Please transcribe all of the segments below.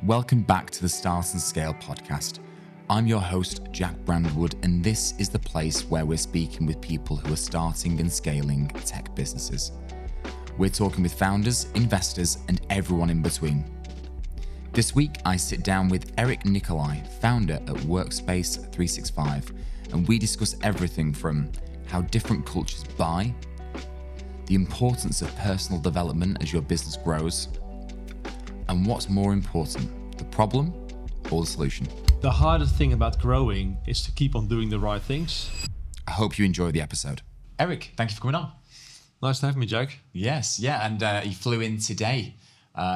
Welcome back to the Start and Scale podcast. I'm your host, Jack Brandwood, and this is the place where we're speaking with people who are starting and scaling tech businesses. We're talking with founders, investors, and everyone in between. This week, I sit down with Erik Nicolai, founder at Workspace 365, and we discuss everything from how different cultures buy, the importance of personal development as your business grows, and what's more important, the problem or the solution? The hardest thing about growing is to keep on doing the right things. I hope you enjoy the episode. Erik, thank you for coming on. Nice to have me, Jack. Yes, yeah, and you flew in today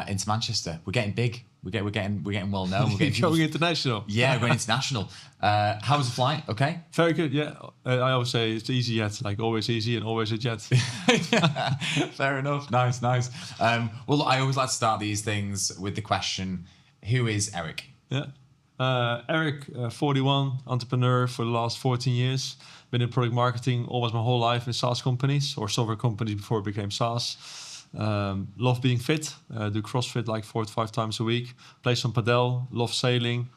into Manchester. We're getting big. We're getting well known. We're getting going international. Yeah, we're going international. How was the flight? Okay. Very good. Yeah, I always say it's easy jet, like always easy and always a jet. Yeah, fair enough. Nice. Well, I always like to start these things with the question: who is Erik? Yeah. Erik, 41, entrepreneur for the last 14 years. Been in product marketing almost my whole life in SaaS companies or software companies before it became SaaS. Love being fit. Do CrossFit like 4 to 5 times a week. Play some padel. Love sailing.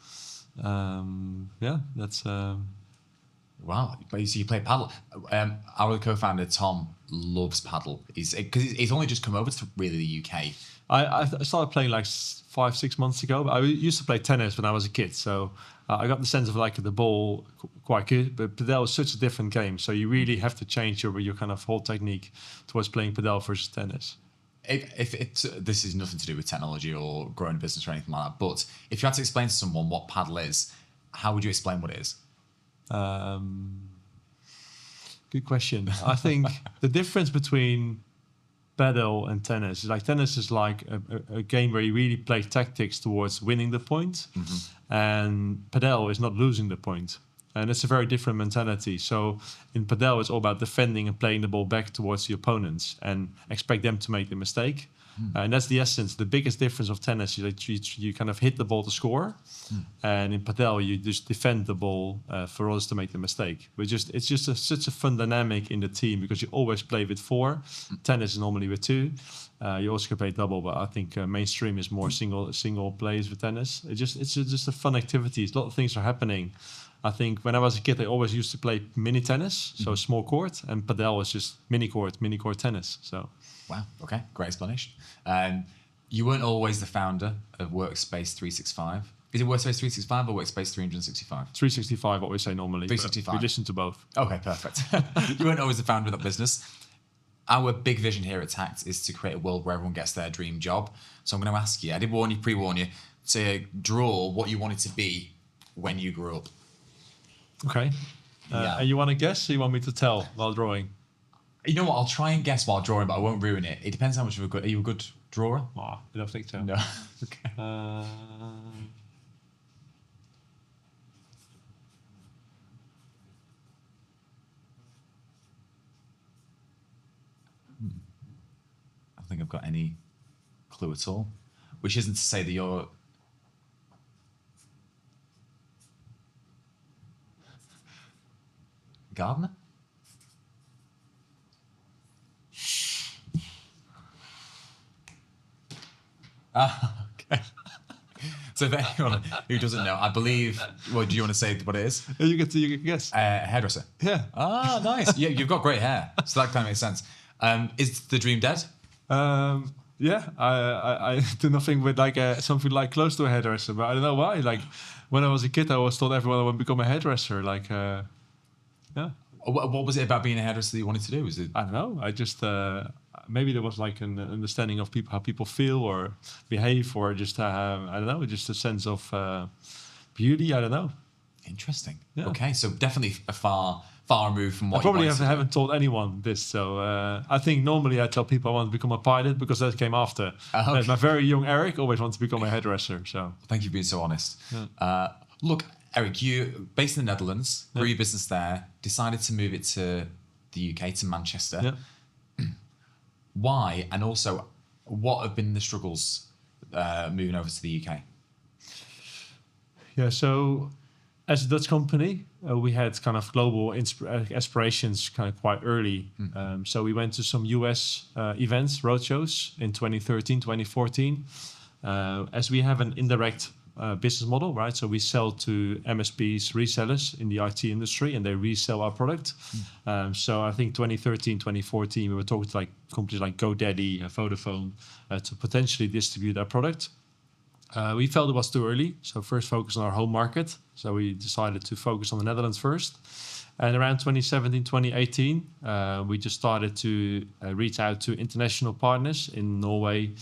That's... Wow, so you play paddle. Our co-founder Tom loves paddle. He's only just come over to really the UK. I started playing like 5-6 months ago. But I used to play tennis when I was a kid, so I got the sense of like the ball quite good. But padel is such a different game, so you really have to change your kind of whole technique towards playing padel versus tennis. If this is nothing to do with technology or growing a business or anything like that, but if you had to explain to someone what paddle is, how would you explain what it is? Good question. I think the difference between padel and tennis is like tennis is like a game where you really play tactics towards winning the point, and padel is not losing the point. And it's a very different mentality. So in padel, it's all about defending and playing the ball back towards the opponents and expect them to make the mistake. And that's the essence. The biggest difference of tennis is that you kind of hit the ball to score. And in padel, you just defend the ball for others to make the mistake. It's just such a fun dynamic in the team because you always play with 4. Tennis is normally with 2. You also can play double, but I think mainstream is more single plays with tennis. It's just a fun activity. A lot of things are happening. I think when I was a kid, I always used to play mini tennis, so small court, and padel is just mini court tennis. So, wow, okay, great explanation. You weren't always the founder of Workspace 365. Is it Workspace 365 or Workspace 365? 365, what we say normally. 365. We listen to both. Okay, perfect. You weren't always the founder of that business. Our big vision here at Tact is to create a world where everyone gets their dream job. So I'm going to ask you, I did pre-warn you, to draw what you wanted to be when you grew up. Okay. And you want to guess or you want me to tell while drawing? You know what? I'll try and guess while drawing, but I won't ruin it. It depends how much of are you a good drawer? Oh, I don't think so. No. Okay. I don't think I've got any clue at all. Which isn't to say that you're... gardener? Okay. So for anyone who doesn't know, I believe... Well, do you want to say what it is? You can guess. Hairdresser. Yeah. Ah, nice. Yeah, you've got great hair. So that kind of makes sense. Is the dream dead? Yeah, I do nothing with like something like close to a hairdresser, but I don't know why. Like when I was a kid, I always thought everyone would become a hairdresser. Like, yeah. What was it about being a hairdresser that you wanted to do? Was it? I don't know. I just maybe there was like an understanding of how people feel or behave, or just I don't know, just a sense of beauty. I don't know. Interesting. Yeah. Okay, so definitely a far removed from what I probably haven't told anyone this. So I think normally I tell people I want to become a pilot because that came after. Okay. My very young Erik always wanted to become a hairdresser. So thank you for being so honest. Yeah. Look, Erik, you based in the Netherlands, grew your business there, decided to move it to the UK, to Manchester. Yeah. Why? And also, what have been the struggles moving over to the UK? Yeah, so as a Dutch company, we had kind of global aspirations kind of quite early. So we went to some US events, roadshows in 2013, 2014. as we have an indirect business model, right? So we sell to MSPs, resellers in the IT industry, and they resell our product. So I think 2013, 2014, we were talking to like companies like GoDaddy, Vodafone, to potentially distribute our product. We felt it was too early, so first focus on our home market. So we decided to focus on the Netherlands first. And around 2017, 2018, we just started to reach out to international partners in Norway,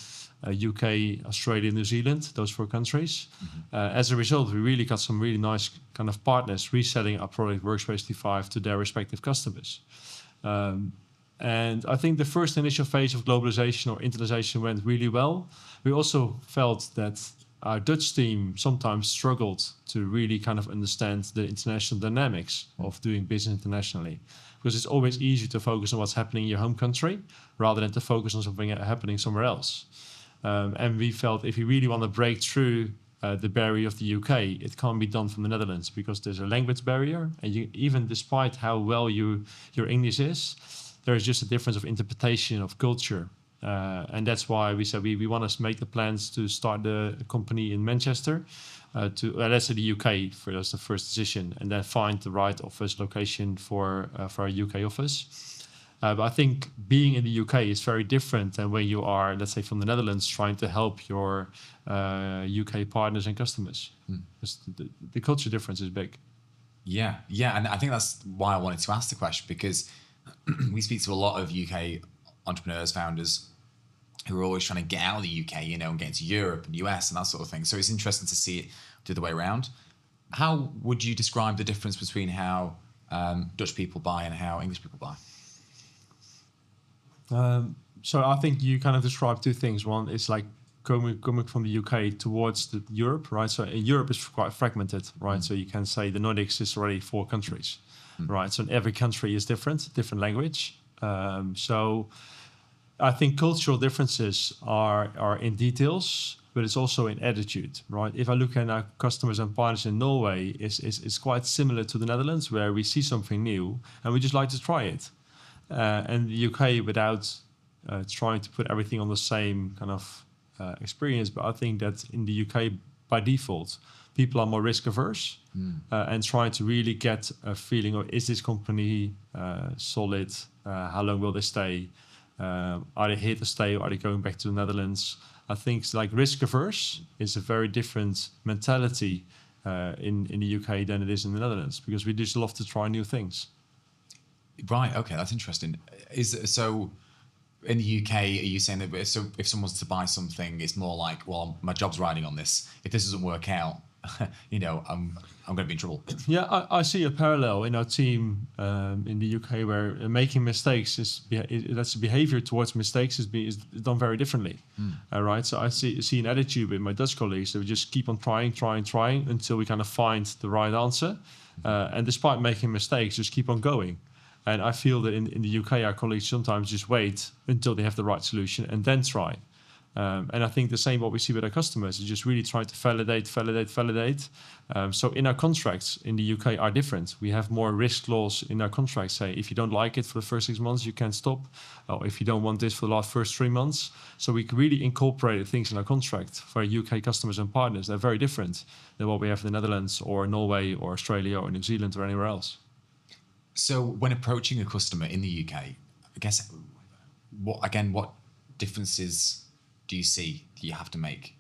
UK, Australia, New Zealand, those 4 countries. As a result, we really got some really nice kind of partners reselling our product Workspace T5 to their respective customers. And I think the first initial phase of globalization or internationalization went really well. We also felt that our Dutch team sometimes struggled to really kind of understand the international dynamics of doing business internationally, because it's always easy to focus on what's happening in your home country rather than to focus on something happening somewhere else. And we felt if you really want to break through the barrier of the UK, it can't be done from the Netherlands because there's a language barrier, and even despite how well your English is, there is just a difference of interpretation of culture. And that's why we said we want to make the plans to start the company in Manchester, let's say the UK for us, the first decision, and then find the right office location for our UK office. But I think being in the UK is very different than when you are, let's say, from the Netherlands trying to help your UK partners and customers. Because the culture difference is big. Yeah, and I think that's why I wanted to ask the question, because we speak to a lot of UK entrepreneurs, founders, who are always trying to get out of the UK, and get into Europe and US and that sort of thing. So it's interesting to see it the other way around. How would you describe the difference between how Dutch people buy and how English people buy? So I think you kind of described 2 things. One is like coming from the UK towards Europe, right? So Europe is quite fragmented, right? So you can say the Nordics is already 4 countries, right? So every country is different language. So I think cultural differences are in details, but it's also in attitude, right? If I look at our customers and partners in Norway, it's quite similar to the Netherlands, where we see something new and we just like to try it. And the UK, without trying to put everything on the same kind of experience, but I think that in the UK, by default, people are more risk averse and trying to really get a feeling of, is this company solid? How long will they stay? Are they here to stay, or are they going back to the Netherlands? I think like risk averse is a very different mentality in the UK than it is in the Netherlands, because we just love to try new things. Right. Okay, that's interesting. So in the UK, are you saying that if someone's to buy something, it's more like, well, my job's riding on this. If this doesn't work out, I'm going to be in trouble. Yeah, I see a parallel in our team in the UK, where making mistakes that's the behavior towards mistakes is done very differently. Right. So I see an attitude with my Dutch colleagues that we just keep on trying until we kind of find the right answer, and despite making mistakes, just keep on going. And I feel that in the UK, our colleagues sometimes just wait until they have the right solution and then try. And I think the same what we see with our customers is just really trying to validate. So in our contracts in the UK are different. We have more risk clause in our contracts. Say if you don't like it for the first 6 months, you can stop. Or if you don't want this for the first 3 months. So we really incorporated things in our contract for our UK customers and partners. They're very different than what we have in the Netherlands or Norway or Australia or New Zealand or anywhere else. So when approaching a customer in the UK, I guess, what differences do you see that you have to make?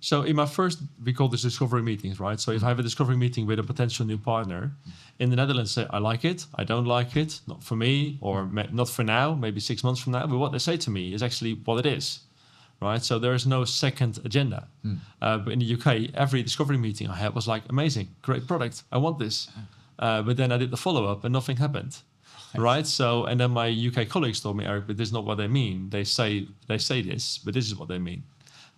So in my first, we call this discovery meetings, right? So if I have a discovery meeting with a potential new partner in the Netherlands, say, I like it, I don't like it, not for me, or not for now, maybe 6 months from now. But what they say to me is actually what it is, right? So there is no second agenda. But in the UK, every discovery meeting I had was like, amazing, great product, I want this. But then I did the follow-up and nothing happened, right? So, and then my UK colleagues told me, Eric, but this is not what they mean. They say this, but this is what they mean,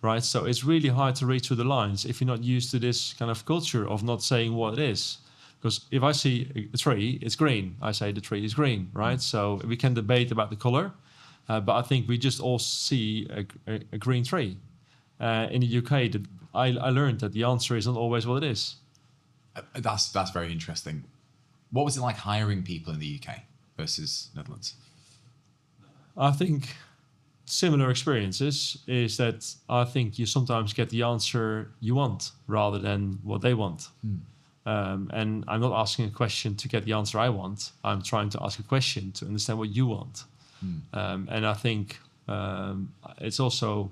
right? So it's really hard to read through the lines if you're not used to this kind of culture of not saying what it is. Because if I see a tree, it's green. I say the tree is green, right? So we can debate about the color, but I think we just all see a green tree. In the UK, I learned that the answer isn't always what it is. That's very interesting. What was it like hiring people in the UK versus Netherlands? I think similar experiences is that I think you sometimes get the answer you want rather than what they want. And I'm not asking a question to get the answer I want. I'm trying to ask a question to understand what you want. And I think it's also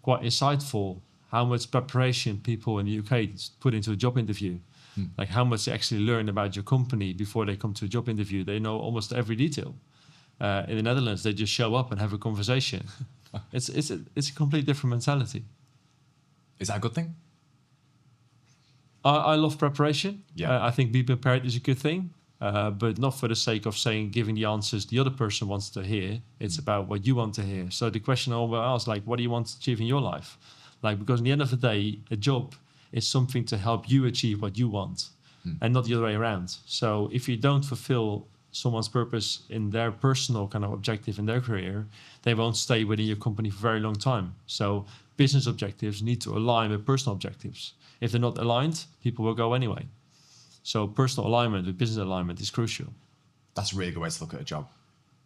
quite insightful how much preparation people in the UK put into a job interview. Like how much they actually learn about your company before they come to a job interview. They know almost every detail. In the Netherlands, they just show up and have a conversation. It's a completely different mentality. Is that a good thing? I love preparation. Yeah. I think being prepared is a good thing, but not for the sake of giving the answers the other person wants to hear. It's about what you want to hear. So the question I always ask, like, what do you want to achieve in your life? Like, because in the end of the day, a job is something to help you achieve what you want, and not the other way around. So if you don't fulfill someone's purpose in their personal kind of objective in their career, they won't stay within your company for a very long time. So business objectives need to align with personal objectives. If they're not aligned, people will go anyway. So personal alignment with business alignment is crucial. That's a really good way to look at a job.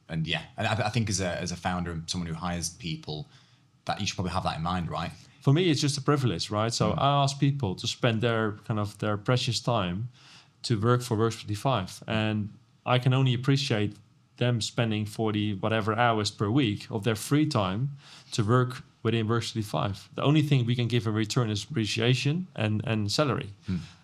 And yeah, and I think as a founder and someone who hires people, that you should probably have that in mind, right? For me, it's just a privilege, right? So I ask people to spend their precious time to work for Workspace, and I can only appreciate them spending 40 whatever hours per week of their free time to work within Workspace. The only thing we can give in return is appreciation and salary.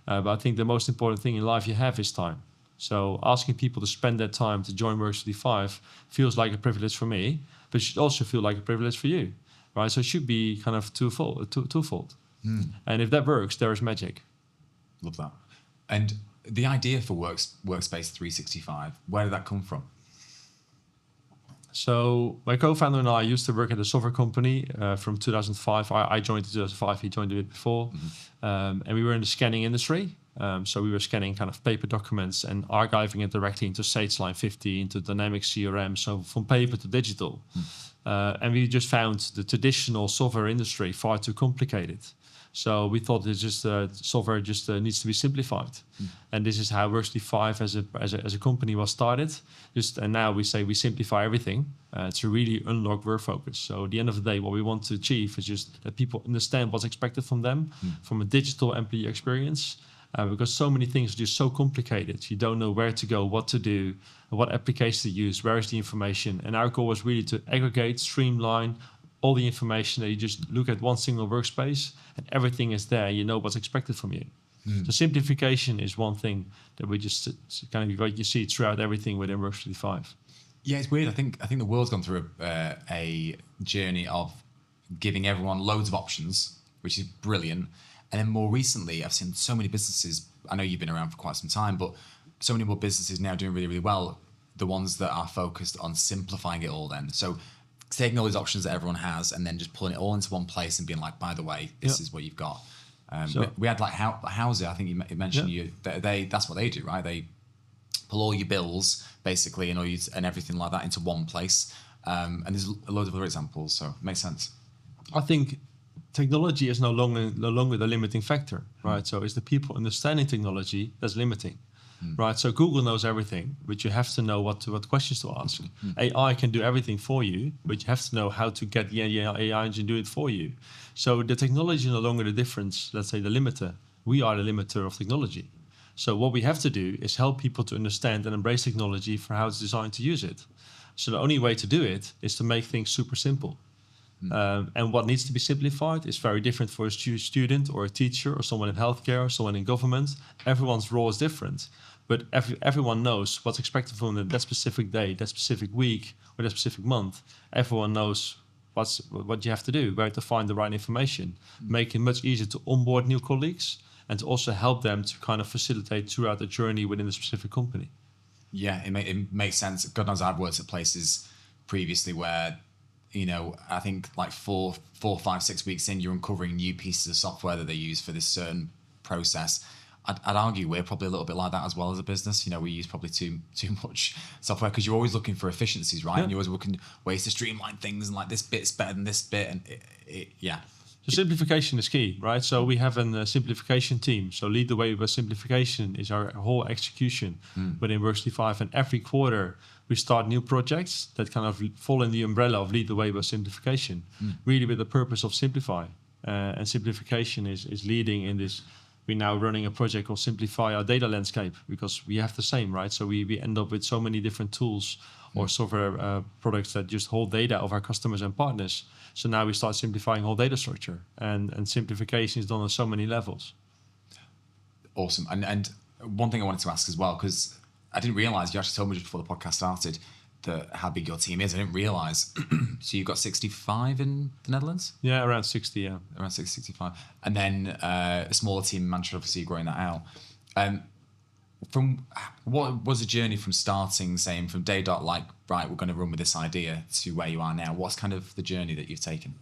But I think the most important thing in life you have is time. So asking people to spend their time to join Workspace feels like a privilege for me, but it should also feel like a privilege for you, right? So it should be kind of twofold. And if that works, there is magic. Love that. And the idea for Workspace 365, where did that come from? So my co-founder and I used to work at a software company from 2005. I joined in 2005. He joined a bit before. And we were in the scanning industry. So we were scanning kind of paper documents and archiving it directly into Sage Line 50, into Dynamic CRM. So from paper to digital. And we just found the traditional software industry far too complicated. So we thought it's just software just needs to be simplified, and this is how Workspace as a company was started. And now we say we simplify everything to really unlock work focus. So at the end of the day, what we want to achieve is just that people understand what's expected from them from a digital employee experience. Because so many things are just so complicated. You don't know where to go, what to do, what application to use, where is the information. And our goal was really to aggregate, streamline all the information, that you just look at one single workspace and everything is there. You know what's expected from you. So simplification is one thing that we just kind of, you see it throughout everything within Workspace. Yeah, it's weird. I think the world's gone through a journey of giving everyone loads of options, which is brilliant. And then more recently, I've seen so many businesses, I know you've been around for quite some time, but so many more businesses now doing really, really well, the ones that are focused on simplifying it all then. So taking all these options that everyone has and then just pulling it all into one place and being like, by the way, this is what you've got. We had like Houser, I think you mentioned that's what they do, right? They pull all your bills basically and everything like that into one place. And there's a load of other examples, so it makes sense. I think technology is no longer the limiting factor, right? So it's the people understanding technology that's limiting, right? So Google knows everything, but you have to know what questions to ask. AI can do everything for you, but you have to know how to get the AI engine do it for you. So the technology is no longer the difference, let's say the limiter. We are the limiter of technology. So what we have to do is help people to understand and embrace technology for how it's designed to use it. So the only way to do it is to make things super simple. And what needs to be simplified is very different for a student or a teacher or someone in healthcare or someone in government. Everyone's role is different, but everyone knows what's expected from them that specific day, that specific week, or that specific month. Everyone knows what you have to do, where to find the right information, make it much easier to onboard new colleagues and to also help them to kind of facilitate throughout the journey within a specific company. Yeah, it makes sense. God knows I've worked at places previously where, I think like 4, 5, 6 weeks in, you're uncovering new pieces of software that they use for this certain process. I'd argue we're probably a little bit like that as well as a business. We use probably too much software because you're always looking for efficiencies, right? Yeah. And you're always looking ways to streamline things and like this bit's better than this bit. And So simplification is key, right? So we have a simplification team. So lead the way with simplification is our whole execution within Workspace 5. And every quarter we start new projects that kind of fall in the umbrella of lead the way with simplification, really with the purpose of simplify. And simplification is leading in this. We're now running a project called Simplify Our Data Landscape, because we have the same, right? So we end up with so many different tools or software products that just hold data of our customers and partners. So now we start simplifying whole data structure, and simplification is done on so many levels. Awesome. And one thing I wanted to ask as well, because I didn't realize, you actually told me just before the podcast started, how big your team is. I didn't realize. So you've got 65 in the Netherlands? Yeah, around 60, yeah. Around 60, 65. And then a smaller team in Manchester, obviously you're growing that out. From what was the journey from starting, saying from day dot, like, right, we're going to run with this idea, to where you are now? What's kind of the journey that you've taken?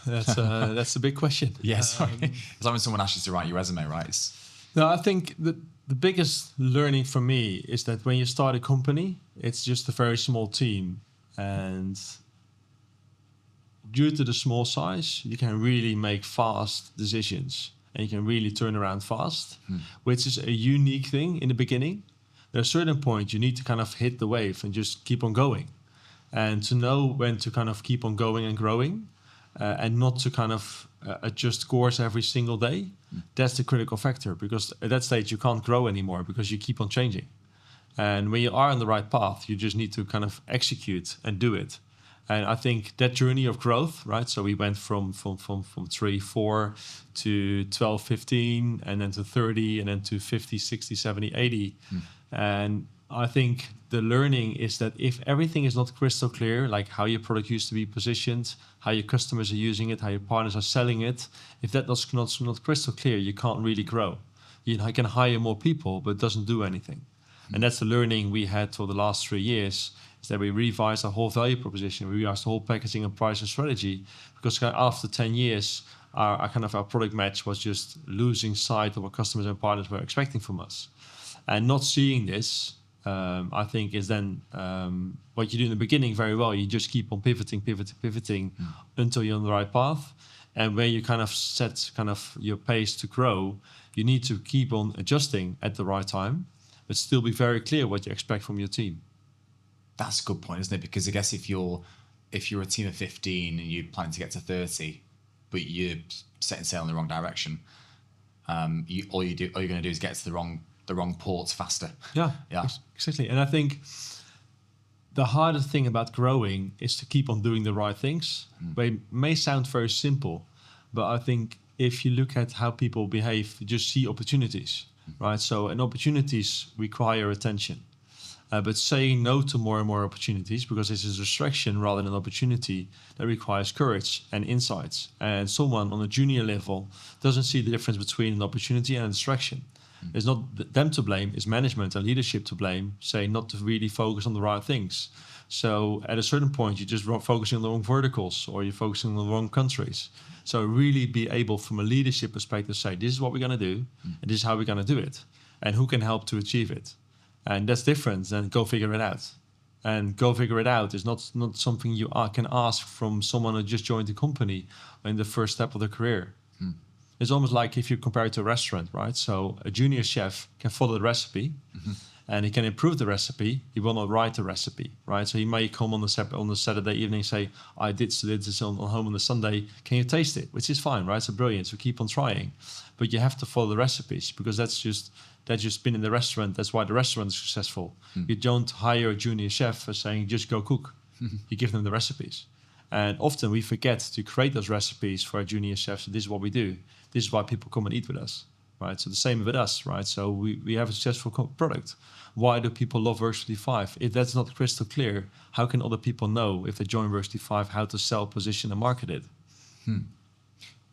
That's a big question. Yeah, sorry. It's like when someone asks you to write your resume, right? No, I think the biggest learning for me is that when you start a company, it's just a very small team. And due to the small size, you can really make fast decisions. And you can really turn around fast, which is a unique thing in the beginning. At a certain point, you need to kind of hit the wave and just keep on going. And to know when to kind of keep on going and growing, and not to kind of adjust course every single day, that's the critical factor. Because at that stage, you can't grow anymore because you keep on changing. And when you are on the right path, you just need to kind of execute and do it. And I think that journey of growth, right? So we went from 3, 4 to 12, 15, and then to 30, and then to 50, 60, 70, 80. And I think the learning is that if everything is not crystal clear, like how your product used to be positioned, how your customers are using it, how your partners are selling it, if that's not crystal clear, you can't really grow. You can hire more people, but it doesn't do anything. And that's the learning we had for the last 3 years, is that we revised our whole value proposition. We revised the whole packaging and pricing strategy, because after 10 years, our product match was just losing sight of what customers and partners were expecting from us. And not seeing this, I think, is then what you do in the beginning very well. You just keep on pivoting until you're on the right path. And when you kind of set kind of your pace to grow, you need to keep on adjusting at the right time, but still be very clear what you expect from your team. That's a good point, isn't it? Because I guess if you're a team of 15 and you're planning to get to 30, but you're setting sail in the wrong direction, all you're going to do is get to the wrong ports faster. Yeah, exactly. And I think the hardest thing about growing is to keep on doing the right things. They may sound very simple, but I think if you look at how people behave, you just see opportunities, right? So, and opportunities require attention. But saying no to more and more opportunities, because this is a distraction rather than an opportunity, that requires courage and insights. And someone on a junior level doesn't see the difference between an opportunity and a distraction. It's not them to blame, it's management and leadership to blame, saying not to really focus on the right things. So at a certain point, you're just focusing on the wrong verticals, or you're focusing on the wrong countries. So really be able, from a leadership perspective, say, this is what we're going to do, and this is how we're going to do it, and who can help to achieve it. And that's different than go figure it out. And go figure it out is not something you can ask from someone who just joined the company in the first step of their career. It's almost like if you compare it to a restaurant, right? So a junior chef can follow the recipe, and he can improve the recipe. He will not write the recipe, right? So he may come on the Saturday evening and say, I did this on home on the Sunday. Can you taste it? Which is fine, right? So brilliant. So keep on trying. But you have to follow the recipes, because that's just been in the restaurant. That's why the restaurant is successful. You don't hire a junior chef for saying, just go cook. You give them the recipes. And often we forget to create those recipes for our junior chefs. So this is what we do. This is why people come and eat with us, right? So the same with us, right? So we have a successful product. Why do people love Workspace 5? If that's not crystal clear, how can other people know, if they join Workspace 5, how to sell, position, and market it?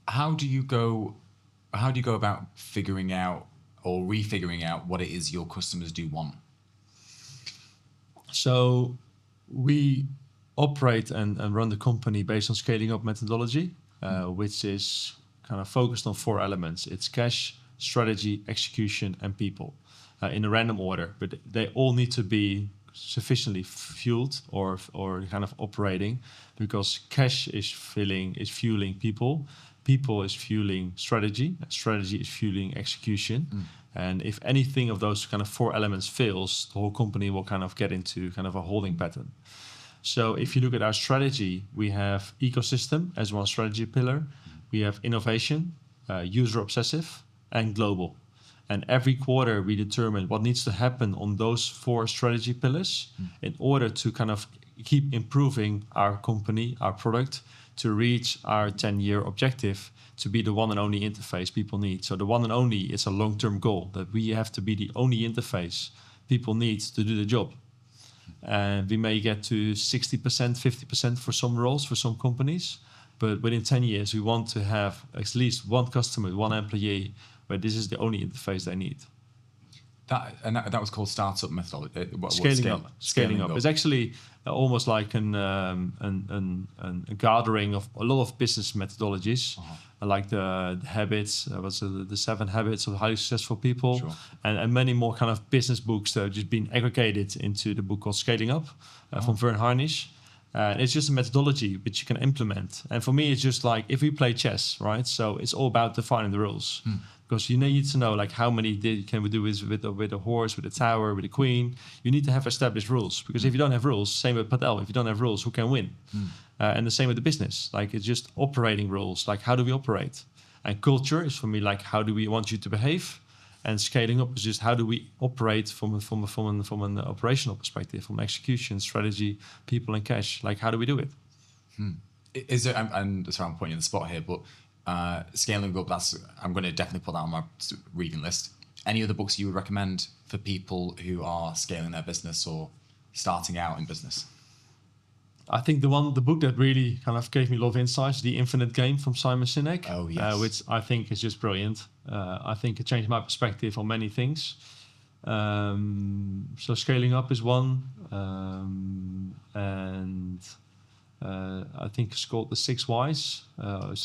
How do you go about figuring out or refiguring out what it is your customers do want? So we operate and run the company based on scaling up methodology, which is kind of focused on 4 elements. It's cash, strategy, execution, and people, in a random order, but they all need to be sufficiently fueled or kind of operating, because cash is fueling people. People is fueling strategy. Strategy is fueling execution. And if anything of those kind of 4 elements fails, the whole company will kind of get into kind of a holding pattern. So if you look at our strategy, we have ecosystem as one strategy pillar. We have innovation, user obsessive, and global. And every quarter we determine what needs to happen on those 4 strategy pillars in order to kind of keep improving our company, our product, to reach our 10-year objective, to be the one and only interface people need. So the one and only is a long-term goal, that we have to be the only interface people need to do the job. And we may get to 60%, 50% for some roles, for some companies, but within 10 years, we want to have at least one customer, one employee, where this is the only interface they need. That was called startup methodology. Scaling up. It's actually almost like a gathering of a lot of business methodologies, like the habits. The 7 habits of highly successful people, and many more kind of business books that have just been aggregated into the book called Scaling Up from Vern Harnish. It's just a methodology which you can implement. And for me, it's just like if we play chess, right? So it's all about defining the rules. Because you need to know like how many can we do with a horse, with a tower, with a queen. You need to have established rules, because if you don't have rules, same with Padel, if you don't have rules, who can win? And the same with the business. Like it's just operating rules. Like how do we operate? And culture is for me like how do we want you to behave? And scaling up is just how do we operate from an operational perspective, from execution, strategy, people, and cash. Like how do we do it? Is it? And sorry, I'm pointing in the spot here, but scaling up. I'm going to definitely put that on my reading list. Any other books you would recommend for people who are scaling their business or starting out in business? I think the book that really kind of gave me a lot of insights, The Infinite Game from Simon Sinek, which I think is just brilliant. I think it changed my perspective on many things. So scaling up is one, and I think it's called The 6 Whys of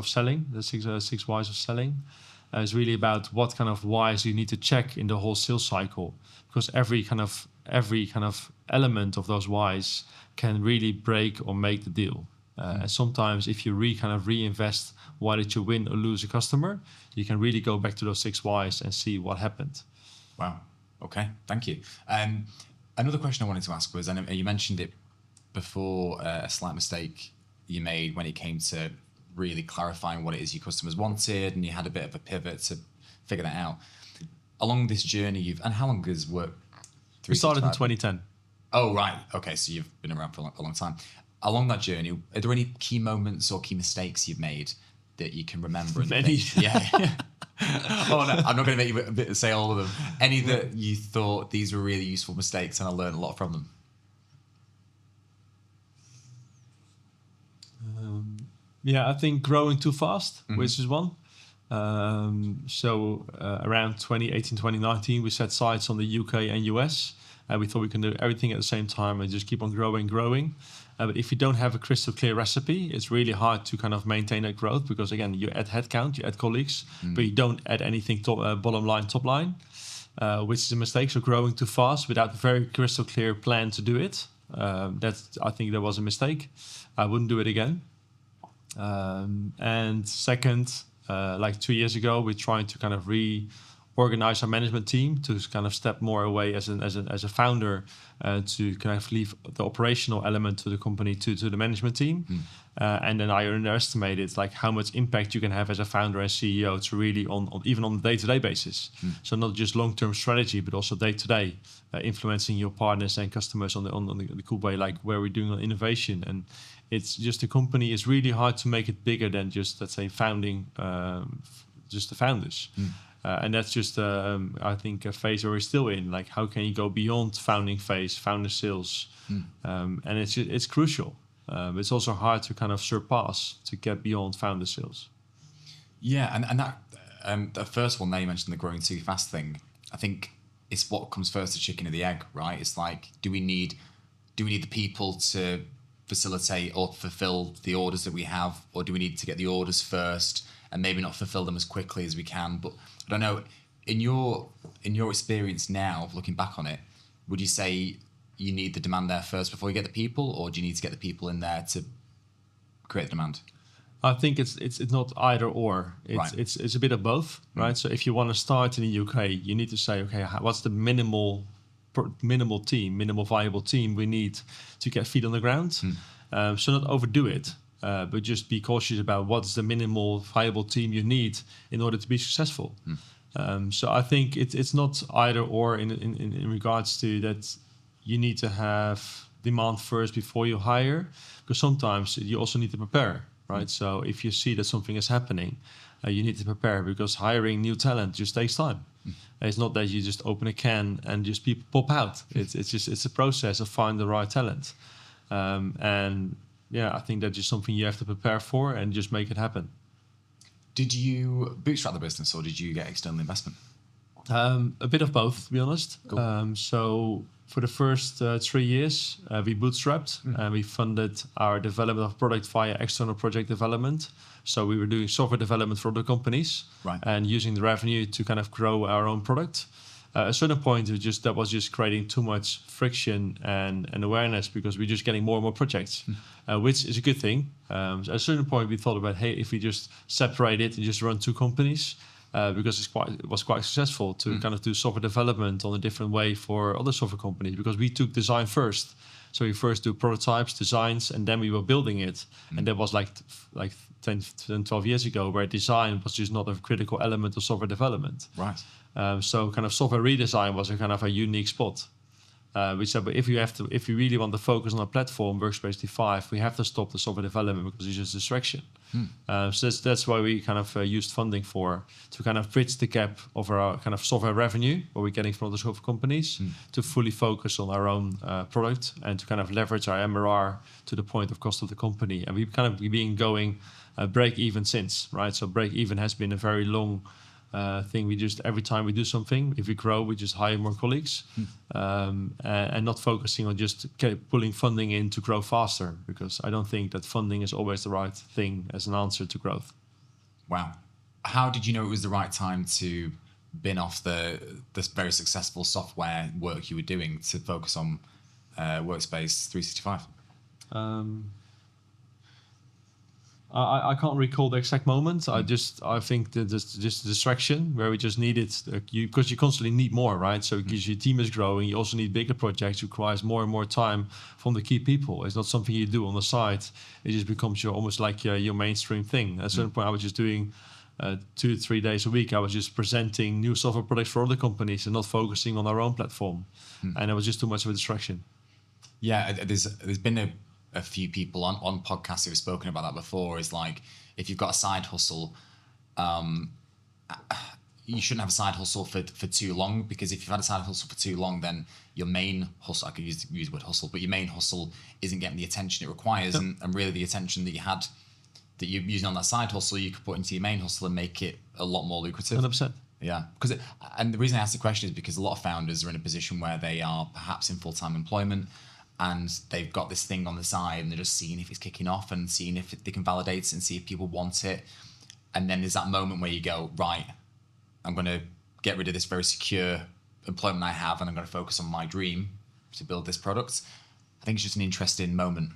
selling. The six whys of selling is really about what kind of whys you need to check in the whole sales cycle, because every kind of element of those whys can really break or make the deal. And sometimes if you reinvest why did you win or lose a customer, you can really go back to those 6 whys and see what happened. Wow. Okay. Thank you. Another question I wanted to ask was, and you mentioned it before, a slight mistake you made when it came to really clarifying what it is your customers wanted, and you had a bit of a pivot to figure that out. Along this journey, and how long has work? We started in 2010. Oh, right. Okay, so you've been around for a long time. Along that journey, are there any key moments or key mistakes you've made that you can remember? Many. Yeah. Oh, no, I'm not going to make you say all of them. Any that you thought these were really useful mistakes and I learned a lot from them? I think growing too fast, which is one. Around 2018, 2019, we set sights on the UK and US. We thought we can do everything at the same time and just keep on growing. But if you don't have a crystal clear recipe, it's really hard to kind of maintain that growth, because again, you add headcount, you add colleagues, but you don't add anything bottom line, top line, which is a mistake. So growing too fast without a very crystal clear plan to do it, I think that was a mistake. I wouldn't do it again. And second, like 2 years ago, we tried to kind of reorganize our management team to kind of step more away as a founder, to kind of leave the operational element to the company to the management team. And then I underestimated like how much impact you can have as a founder and CEO to really even on a day-to-day basis. So not just long-term strategy, but also day-to-day, influencing your partners and customers on the cool way, like where we're doing on innovation. And it's just, the company is really hard to make it bigger than just, let's say, founding, just the founders. And that's just, I think, a phase where we're still in. Like, how can you go beyond founding phase, founder sales? And it's crucial. It's also hard to kind of surpass, to get beyond founder sales. Yeah, and that the first one there, you mentioned the growing too fast thing. I think it's what comes first, the chicken or the egg, right? It's like, do we need the people to facilitate or fulfill the orders that we have, or do we need to get the orders first and maybe not fulfill them as quickly as we can? But I don't know, in your experience now, looking back on it, would you say you need the demand there first before you get the people, or do you need to get the people in there to create the demand? I think it's not either or. It's a bit of both, right? So if you want to start in the UK, you need to say, okay, what's the minimal viable team we need to get feet on the ground? So not overdo it, but just be cautious about what's the minimal viable team you need in order to be successful. So I think it's not either or in regards to that. You need to have demand first before you hire, because sometimes you also need to prepare, right? So if you see that something is happening, you need to prepare, because hiring new talent just takes time. It's not that you just open a can and just people pop out. It's a process of finding the right talent. And yeah, I think that's just something you have to prepare for and just make it happen. Did you bootstrap the business, or did you get external investment? A bit of both, to be honest. Cool. So for the first 3 years, we bootstrapped and we funded our development of product via external project development. So we were doing software development for other companies, and using the revenue to kind of grow our own product. At a certain point, that was just creating too much friction and awareness, because we're just getting more and more projects, which is a good thing. So at a certain point, we thought about, hey, if we just separate it and just run 2 companies, because it was quite successful to kind of do software development on a different way for other software companies, because we took design first. So we first do prototypes, designs, and then we were building it. And that was like 10, 12 years ago, where design was just not a critical element of software development. Right. So kind of software redesign was a kind of a unique spot. We said, but if you really want to focus on a platform, Workspace D5, we have to stop the software development, because it's just distraction. So that's why we kind of used funding to kind of bridge the gap of our kind of software revenue, what we're getting from other software companies, to fully focus on our own product, and to kind of leverage our MRR to the point of cost of the company. And we've kind of been going break even since, right? So break even has been a very long thing. We just, every time we do something, if we grow, we just hire more colleagues, and not focusing on just pulling funding in to grow faster, because I don't think that funding is always the right thing as an answer to growth. Wow. How did you know it was the right time to bin off this very successful software work you were doing to focus on Workspace 365? I can't recall the exact moment. I think that just distraction where we just needed because you constantly need more, right? So because your team is growing, you also need bigger projects. Requires more and more time from the key people. It's not something you do on the side. It just becomes almost like your mainstream thing. At a certain point, I was just doing 2 to 3 days a week. I was just presenting new software products for other companies and not focusing on our own platform. And it was just too much of a distraction. Yeah, there's been a few people on podcasts who have spoken about that before. Is like, if you've got a side hustle, you shouldn't have a side hustle for too long, because if you've had a side hustle for too long, then your main hustle, I could use the word hustle, but your main hustle isn't getting the attention it requires. Yep. And really the attention that you're using on that side hustle, you could put into your main hustle and make it a lot more lucrative. 100%. Yeah, and the reason I ask the question is because a lot of founders are in a position where they are perhaps in full-time employment, and they've got this thing on the side, and they're just seeing if it's kicking off and seeing if they can validate it and see if people want it. And then there's that moment where you go, right, I'm going to get rid of this very secure employment I have, and I'm going to focus on my dream to build this product. I think it's just an interesting moment.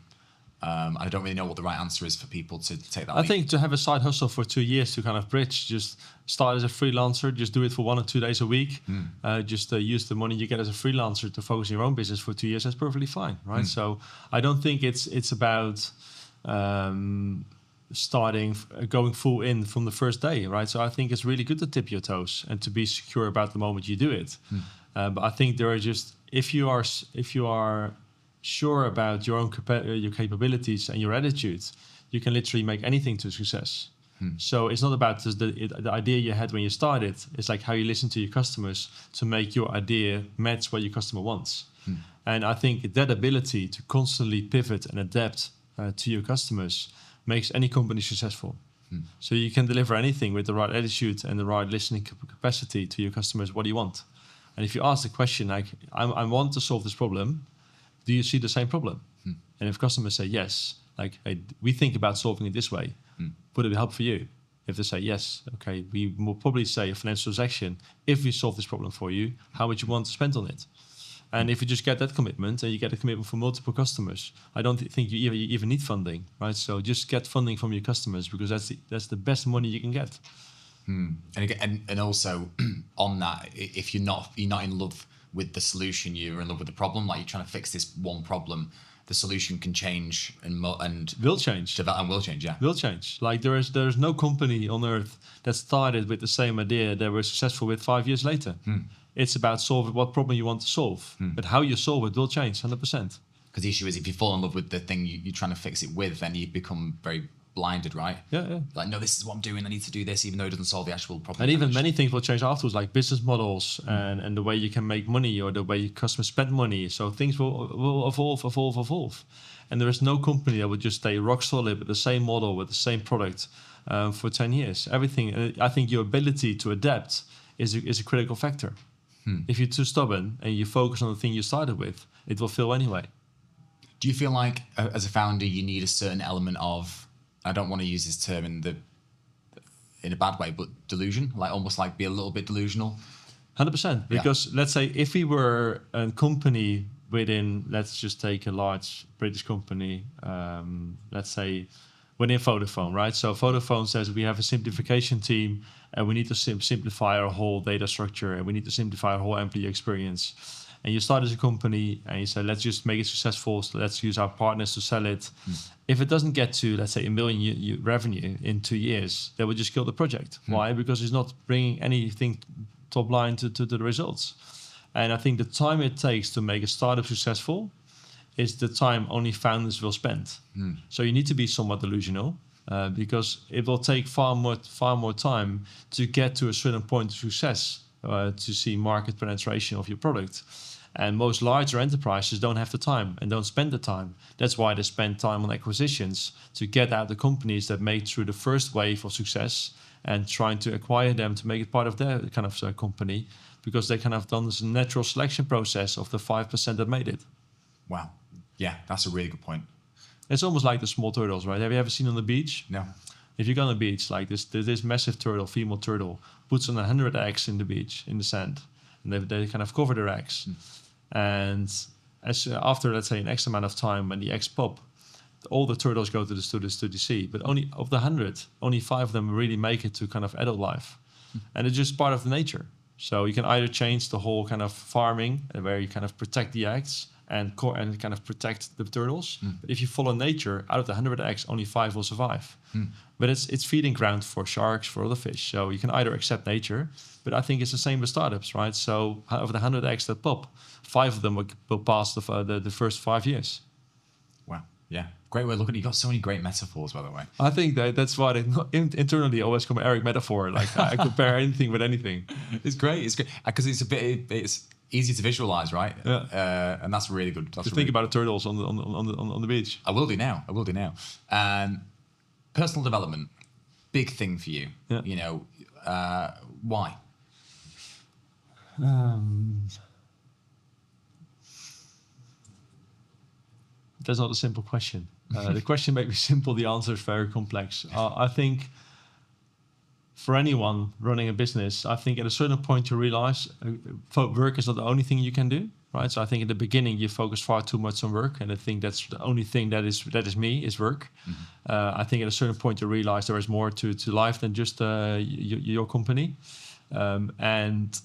I don't really know what the right answer is for people to take that leap. I think to have a side hustle for 2 years to kind of bridge, just start as a freelancer, just do it for 1 or 2 days a week, just use the money you get as a freelancer to focus on your own business for 2 years. That's perfectly fine, right? So I don't think it's about going full in from the first day, right? So I think it's really good to tip your toes and to be secure about the moment you do it. But I think there are just, if you are sure about your own your capabilities and your attitude, you can literally make anything to success. So it's not about the idea you had when you started. It's like how you listen to your customers to make your idea match what your customer wants. And I think that ability to constantly pivot and adapt to your customers makes any company successful. So you can deliver anything with the right attitude and the right listening capacity to your customers. What do you want? And if you ask the question like, I want to solve this problem, do you see the same problem? And if customers say yes, like, hey, we think about solving it this way, would it help for you? If they say yes, okay, we will probably say a financial transaction. If we solve this problem for you, how would you want to spend on it? And if you just get that commitment and you get a commitment from multiple customers, I don't think you even need funding, right? So just get funding from your customers, because that's the best money you can get. And again, and also on that, if you're not in love with the solution, you're in love with the problem. Like, you're trying to fix this one problem, the solution can change and will change. Will change, yeah. Will change. Like, there's no company on earth that started with the same idea that were successful with 5 years later. It's about solving what problem you want to solve, but how you solve it will change 100%. Because the issue is, if you fall in love with the thing you're trying to fix it with, then you become very blinded, right? Yeah. Like, no, this is what I'm doing. I need to do this, even though it doesn't solve the actual problem. And even many things will change afterwards, like business models and the way you can make money, or the way customers spend money. So things will evolve. And there is no company that would just stay rock solid with the same model, with the same product for 10 years. Everything. I think your ability to adapt is a critical factor. If you're too stubborn and you focus on the thing you started with, it will fail anyway. Do you feel like, as a founder, you need a certain element of, I don't want to use this term in a bad way, but delusion, like almost like be a little bit delusional? 100%. Because let's say if we were a company within, let's just take a large British company, let's say within Vodafone, right? So Vodafone says we have a simplification team and we need to simplify our whole data structure, and we need to simplify our whole employee experience. And you start as a company and you say, let's just make it successful. So let's use our partners to sell it. If it doesn't get to, let's say, $1 million revenue in 2 years, they would just kill the project. Why? Because it's not bringing anything top line to the results. And I think the time it takes to make a startup successful is the time only founders will spend. So you need to be somewhat delusional, because it will take far more time to get to a certain point of success, to see market penetration of your product. And most larger enterprises don't have the time and don't spend the time. That's why they spend time on acquisitions, to get out the companies that made through the first wave of success and trying to acquire them to make it part of their kind of company, because they kind of done this natural selection process of the 5% that made it. Wow. Yeah, that's a really good point. It's almost like the small turtles, right? Have you ever seen on the beach? No. If you go on the beach, like this massive turtle, female turtle, puts on 100 eggs in the beach, in the sand, and they kind of cover their eggs. And after, let's say, an X amount of time, when the eggs pop, all the turtles go to the sea. But only of the 100, only 5 of them really make it to kind of adult life. And it's just part of the nature. So you can either change the whole kind of farming, where you kind of protect the eggs and kind of protect the turtles. But if you follow nature, out of the 100 eggs, only 5 will survive. But it's feeding ground for sharks, for other fish. So you can either accept nature, but I think it's the same with startups, right? So of the 100 eggs that pop, 5 of them will pass the first 5 years. Wow. Yeah. Great way of looking at it. You've got so many great metaphors, by the way. I think that's why they internally always call me Erik Metaphor. Like, I compare anything with anything. It's great. It's great because it's easy to visualize, right? Yeah. And that's really good. Just think about the turtles on the beach. I will do now. Personal development, big thing for you. Yeah. You know, why? That's not a simple question. The question may be simple. The answer is very complex. I think for anyone running a business, I think at a certain point you realize work is not the only thing you can do, right? So I think in the beginning you focus far too much on work, and I think that's the only thing that is me, is work. I think at a certain point you realize there is more to life than just your company, and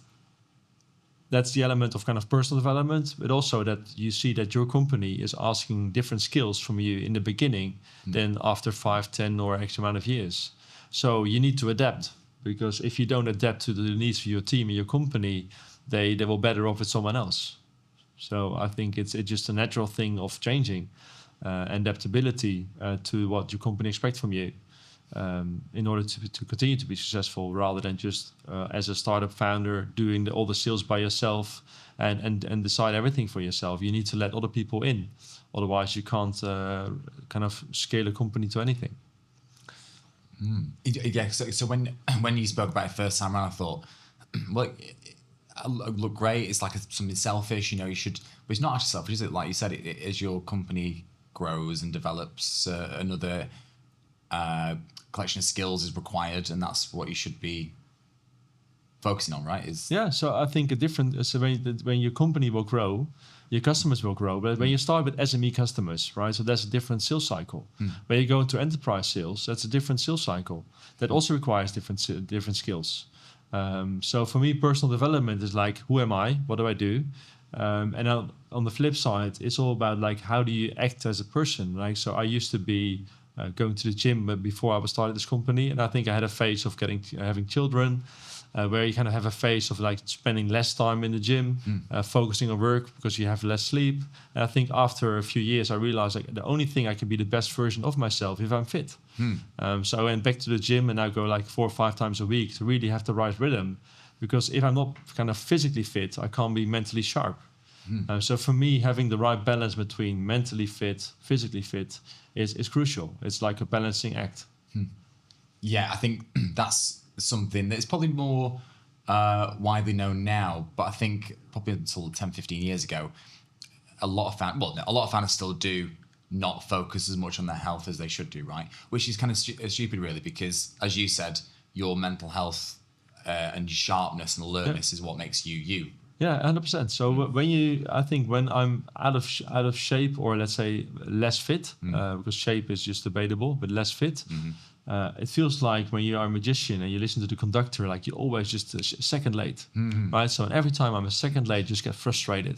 that's the element of kind of personal development, but also that you see that your company is asking different skills from you in the beginning than after 5, 10 or X amount of years. So you need to adapt, because if you don't adapt to the needs of your team and your company, they will better off with someone else. So I think it's just a natural thing of changing, adaptability to what your company expects from you, in order to continue to be successful, rather than just as a startup founder doing all the sales by yourself and decide everything for yourself. You need to let other people in, otherwise you can't kind of scale a company to anything. Yeah. So when you spoke about it first time around, I thought, well, look great. It's like something selfish, you know. You should, but it's not actually selfish, is it? Like you said, as your company grows and develops, another collection of skills is required, and that's what you should be focusing on, right? Is Yeah, so I think so when your company will grow, your customers will grow. But when you start with SME customers, right, so that's a different sales cycle. When you go into enterprise sales, that's a different sales cycle. That also requires different skills. So for me, personal development is like, who am I? What do I do? And on the flip side, it's all about like, how do you act as a person? Like, so I used to be going to the gym before I started this company, and I think I had a phase of having children. Where you kind of have a phase of like spending less time in the gym, focusing on work because you have less sleep. And I think after a few years, I realized like the only thing I can be the best version of myself if I'm fit. So I went back to the gym and I go like 4 or 5 times a week to really have the right rhythm. Because if I'm not kind of physically fit, I can't be mentally sharp. So for me, having the right balance between mentally fit, physically fit is crucial. It's like a balancing act. Yeah, I think that's something that's probably more widely known now, but I think probably until 10, 15 years ago, a lot of founders still do not focus as much on their health as they should do, right? Which is kind of stupid, really, because as you said, your mental health and sharpness and alertness is what makes you you. Yeah, 100%. So when I'm out of shape, or let's say less fit, because shape is just debatable, but less fit, it feels like when you are a magician and you listen to the conductor, like you're always just a second late, right? So every time I'm a second late, just get frustrated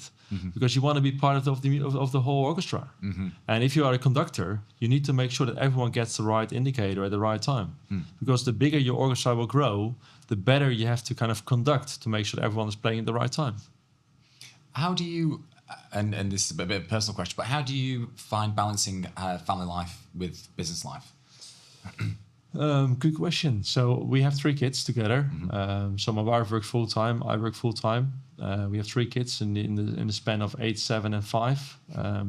because you want to be part of the whole orchestra. And if you are a conductor, you need to make sure that everyone gets the right indicator at the right time, because the bigger your orchestra will grow, the better you have to kind of conduct to make sure that everyone is playing at the right time. How do you, and this is a bit of a personal question, but how do you find balancing family life with business life? Good question. So we have 3 kids together. So my wife works full time. I work full time. We have 3 kids in the span of 8, 7, and 5.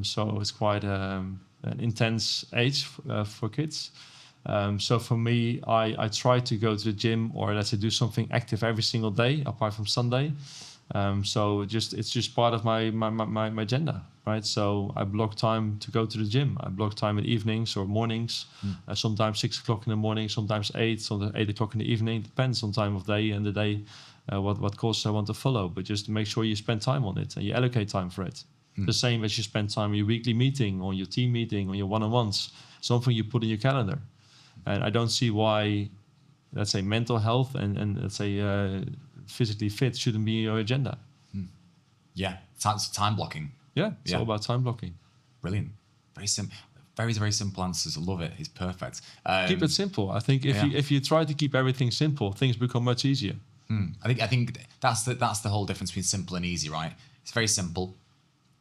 So it's quite an intense age for kids. So for me, I try to go to the gym, or let's say do something active every single day apart from Sunday. So it's just part of my agenda, right? So I block time to go to the gym. I block time in evenings or mornings. Sometimes 6 o'clock in the morning, sometimes 8 o'clock in the evening. Depends on time of day and the day, what course I want to follow. But just make sure you spend time on it and you allocate time for it. The same as you spend time on your weekly meeting, on your team meeting, on your one-on-ones. Something you put in your calendar. And I don't see why, let's say, mental health and let's say physically fit shouldn't be in your agenda. Yeah, time blocking. Yeah, it's all about time blocking. Brilliant. Very simple. Very, very simple answers. I love it. It's perfect. Keep it simple. I think if you try to keep everything simple, things become much easier. I think that's the whole difference between simple and easy, right? It's very simple,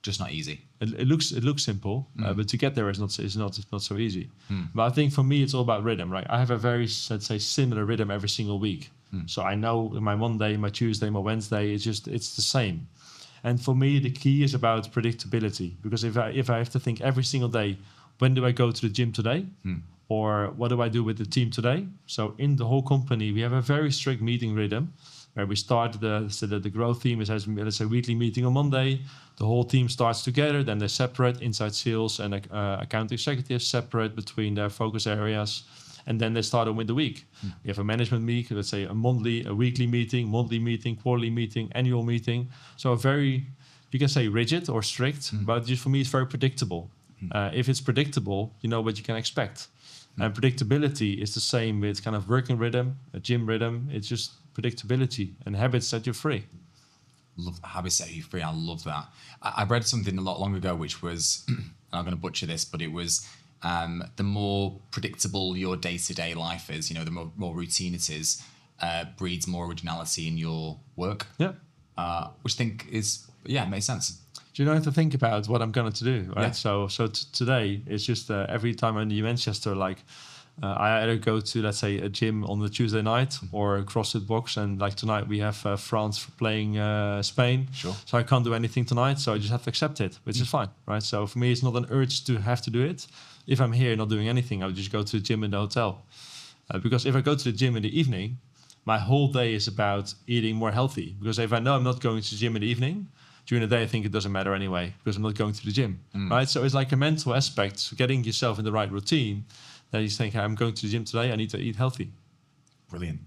just not easy. It looks simple, but to get there is not so easy. But I think for me, it's all about rhythm, right? I have a very, let's say, similar rhythm every single week. So I know my Monday, my Tuesday, my Wednesday, it's the same. And for me, the key is about predictability, because if I have to think every single day, when do I go to the gym today? Or what do I do with the team today? So in the whole company, we have a very strict meeting rhythm where we start the growth team has, let's say, weekly meeting on Monday. The whole team starts together, then they separate. Inside sales and account executives separate between their focus areas. And then they start with the week. We have a management week, let's say a weekly meeting, monthly meeting, quarterly meeting, annual meeting. So you can say rigid or strict, but just for me, it's very predictable. If it's predictable, you know what you can expect. And predictability is the same with kind of working rhythm, a gym rhythm. It's just predictability and habits set you free. Love habits set you free. I love that. I read something a lot long ago, which was, and I'm going to butcher this, but it was the more predictable your day-to-day life is, the more routine it is, breeds more originality in your work. Yeah. Which I think makes sense. You don't have to think about what I'm going to do, right? Yeah. So today, it's just every time I'm in Manchester, I either go to, let's say, a gym on the Tuesday night or a CrossFit box. And like tonight, we have France playing Spain. Sure. So I can't do anything tonight. So I just have to accept it, which is fine, right? So for me, it's not an urge to have to do it. If I'm here not doing anything, I'll just go to the gym in the hotel. Because if I go to the gym in the evening, my whole day is about eating more healthy. Because if I know I'm not going to the gym in the evening, during the day, I think it doesn't matter anyway, because I'm not going to the gym, right? So it's like a mental aspect, so getting yourself in the right routine, that you think, I'm going to the gym today, I need to eat healthy. Brilliant.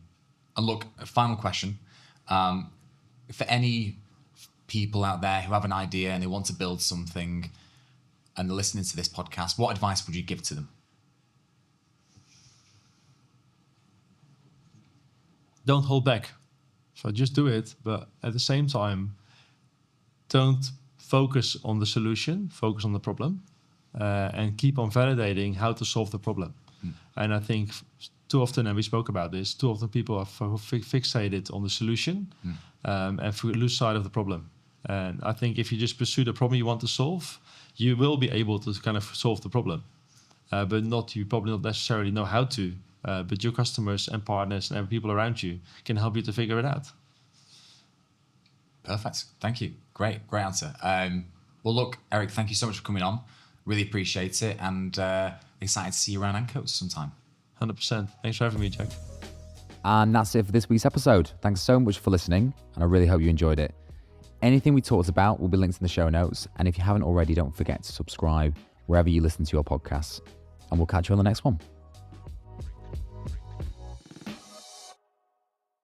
And look, a final question. For any people out there who have an idea and they want to build something and they're listening to this podcast, what advice would you give to them? Don't hold back. So just do it, but at the same time, don't focus on the solution, focus on the problem, and keep on validating how to solve the problem. And I think too often, and we spoke about this, too often people are fixated on the solution and lose sight of the problem. And I think if you just pursue the problem you want to solve, you will be able to kind of solve the problem. But you probably not necessarily know how to, but your customers and partners and people around you can help you to figure it out. Perfect. Thank you. Great answer. Well, look, Erik, thank you so much for coming on. Really appreciate it, and excited to see you around Ancoats sometime. 100%. Thanks for having me, Jack. And that's it for this week's episode. Thanks so much for listening, and I really hope you enjoyed it. Anything we talked about will be linked in the show notes, and if you haven't already, don't forget to subscribe wherever you listen to your podcasts, and we'll catch you on the next one.